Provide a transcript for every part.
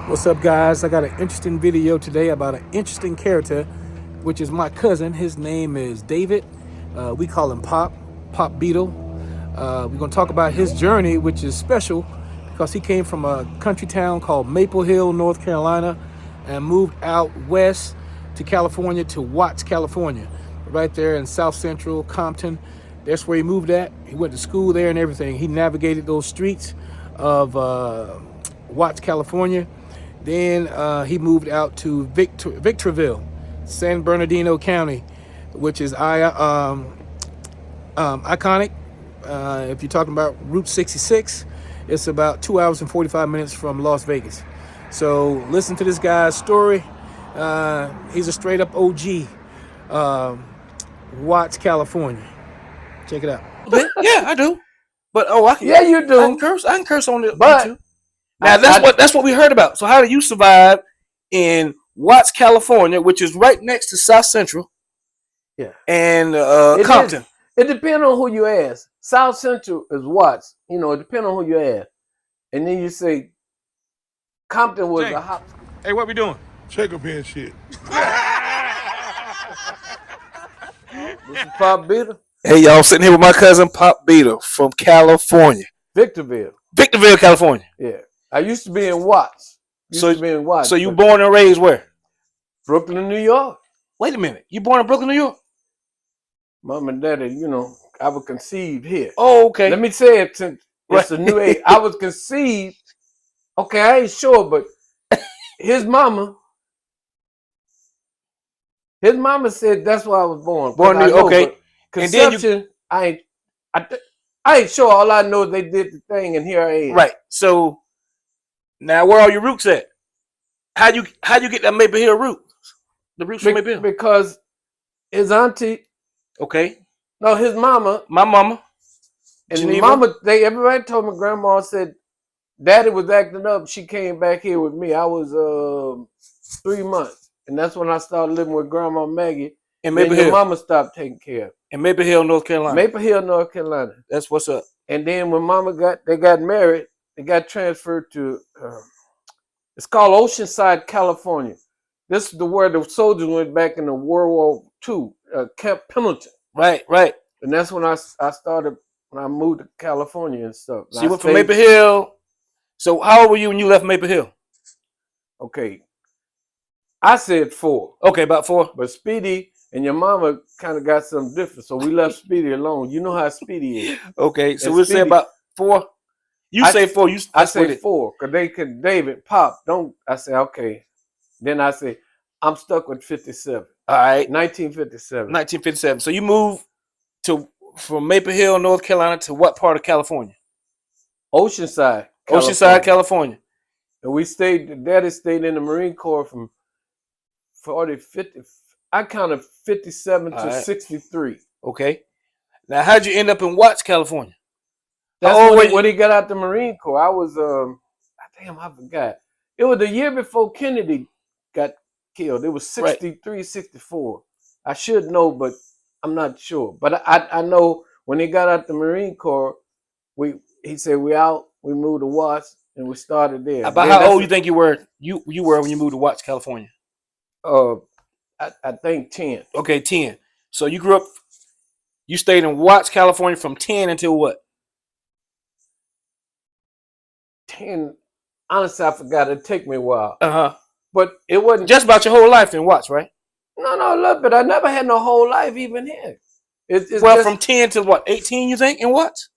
What's up, guys? I got an interesting video today about an interesting character, which is my cousin. His name is David. We call him Pop Beetle. We're going to talk about his journey, which is special because he came from a country town called Maple Hill, North Carolina, and moved out west to California, to Watts, California, right there in South Central Compton. That's where he moved at. He went to school there and everything. He navigated those streets of Watts, California. Then he moved out to Victorville, San Bernardino County, which is iconic. If you're talking about Route 66, it's about 2 hours and 45 minutes from Las Vegas. So listen to this guy's story. He's a straight up OG, Watts, California. Check it out. Yeah, I do. But I can. Yeah, you do. I can curse. I can curse on it. But now that's what we heard about. So how do you survive in Watts, California, which is right next to South Central? Yeah. And Compton. It depends on who you ask. South Central is Watts. It depends on who you ask. And then you say Compton was Jay. a hop. Hey, what we doing? Check up here and shit. This is Pop Beetle, Hey, y'all, sitting here with my cousin Pop Beetle from California, Victorville. Victorville, California. Yeah. I used to be in Watts. So you but born and raised where? Brooklyn, New York. Wait a minute. You born in Brooklyn, New York? Mom and daddy, I was conceived here. Oh, okay. Let me say it since it's a new age. I was conceived. Okay, I ain't sure, but his mama said that's why I was born. Born in New York, okay. Conception, I ain't sure. All I know is they did the thing, and here I am. Right. So now, where are your roots at? How you get that Maple Hill root? The roots from Maple Hill. Because his auntie, Okay. no, his mama, My mama. and Geneva. mama, everybody told me grandma said daddy was acting up. She came back here with me. I was 3 months, and that's when I started living with Grandma Maggie. In Maple Your Hill. mama stopped taking care of me. In Maple Hill, North Carolina. Maple Hill, North Carolina. That's what's up. And then when mama got married, they got transferred to, it's called Oceanside, California. This is where the soldiers went back in the World War II, Camp Pendleton. Right. And that's when I started, when I moved to California and stuff. So you went from Maple Hill. So how old were you when you left Maple Hill? Okay. I said 4. Okay, about 4. But Speedy and your mama kind of got something different. So we left Speedy alone. You know how Speedy is. Okay, so And we'll say about 4. You say 4. I say 4 because they could, David, Pop, don't. I say, okay. Then I say, I'm stuck with 57. All right. 1957. 1957. So you moved from Maple Hill, North Carolina to what part of California? Oceanside. Oceanside, California. And we stayed, Daddy stayed in the Marine Corps from 50. I counted 57 to 63. Okay. Now, how'd you end up in Watts, California? That's when he got out the Marine Corps. I was, I forgot. It was the year before Kennedy got killed. It was 63, 64. I should know, but I'm not sure. But I know when he got out the Marine Corps, he said we out, we moved to Watts, and we started there. About how old you think you were? You were when you moved to Watts, California? I think 10. Okay, 10. So you grew up. You stayed in Watts, California, from 10 until what? 10. Honestly, I forgot. It took me a while. But it wasn't just about your whole life in Watts, right? No, a little bit. I never had no whole life even here. It's from 10 to what? 18, you think, in Watts?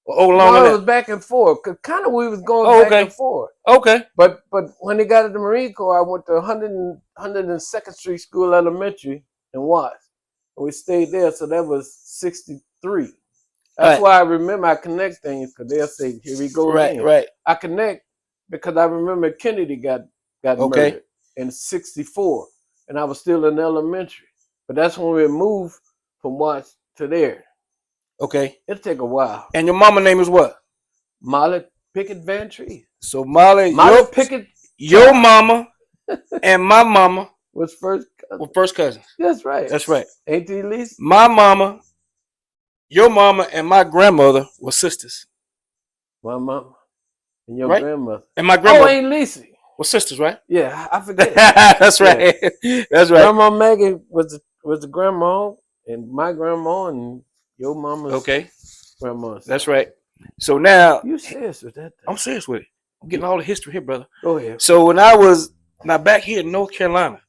Or longer than that? It was back and forth. Cause kind of we was going back and forth. Okay. But when they got in the Marine Corps, I went to 102nd Street School Elementary in Watts. And we stayed there, so that was 63. That's why I remember I connect things, because they'll say, here we go again. Right. I connect because I remember Kennedy got murdered in 64, and I was still in elementary. But that's when we moved from Watts to there. Okay. It'll take a while. And your mama name is what? Molly Pickett Van Tree. So Molly Pickett. Your mama and my mama was first cousin. Were first cousins. That's right. That's right. Ain't they, Lisa? My mama, your mama, and my grandmother were sisters. My mama and your right? grandmother. And my grandmother. Oh, ain't Lisa. Well, sisters, right? Yeah, I forget. That's right. That's right. Grandma Maggie was the grandma, and my grandma, and your mama's grandma. That's right. So now You serious with that? I'm serious with it. I'm getting all the history here, brother. Go ahead. So when I was back here in North Carolina,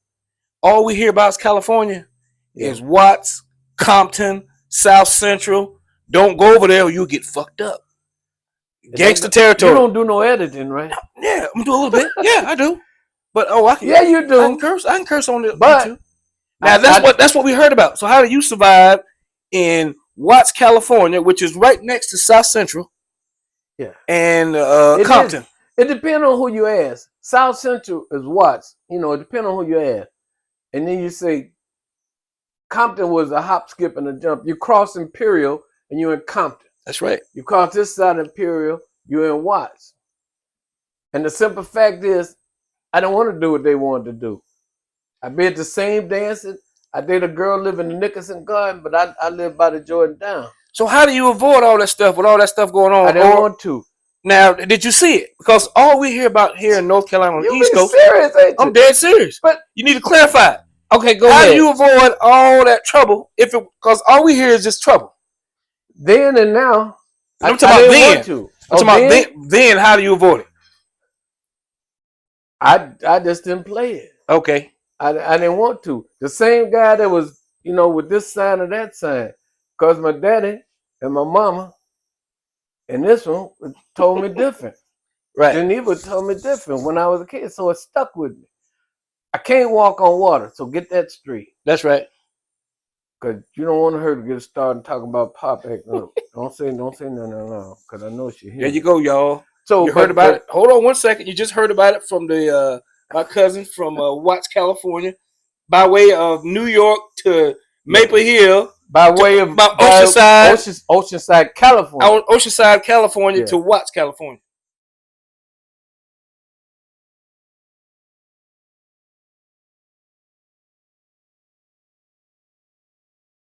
all we hear about is California is Watts, Compton, South Central. Don't go over there or you'll get fucked up. Gangster territory. You don't do no editing, right? Yeah, I'm doing a little bit. Yeah, I do. But I can. Yeah, you do. I can curse. I can curse on it. But YouTube. Now that's what we heard about. So how do you survive in Watts, California, which is right next to South Central? Yeah. And Compton. It depends on who you ask. South Central is Watts. You know, it depends on who you ask. And then you say Compton was a hop, skip, and a jump. You cross Imperial and you're in Compton. That's right. You cross this side of Imperial, you're in Watts. And the simple fact is, I don't want to do what they wanted to do. I be at the same dancing. I date a girl living in the Nicholson Garden, but I live by the Jordan Down. So how do you avoid all that stuff with all that stuff going on? I didn't want to. Now, did you see it? Because all we hear about here in North Carolina on the East Coast. Serious, ain't you? I'm dead serious. But you need to clarify it. Okay, go How ahead. do you avoid all that trouble? Because all we hear is just trouble. Then and now, I'm talking about then. I'm talking about then. How do you avoid it? I just didn't play it. Okay. I didn't want to. The same guy that was, with this sign or that sign. Because my daddy and my mama and this one told me different. Right. Geneva told me different when I was a kid. So it stuck with me. I can't walk on water. So get that straight. That's right. Because you don't want her to get started talking about Pop. No, don't say no. Because I know she here. There you go, y'all. So you heard about it. Hold on one second. You just heard about it from the my cousin from Watts, California, by way of New York to Maple Hill, by way of Oceanside, Oceanside, California, Oceanside, California to Watts, California.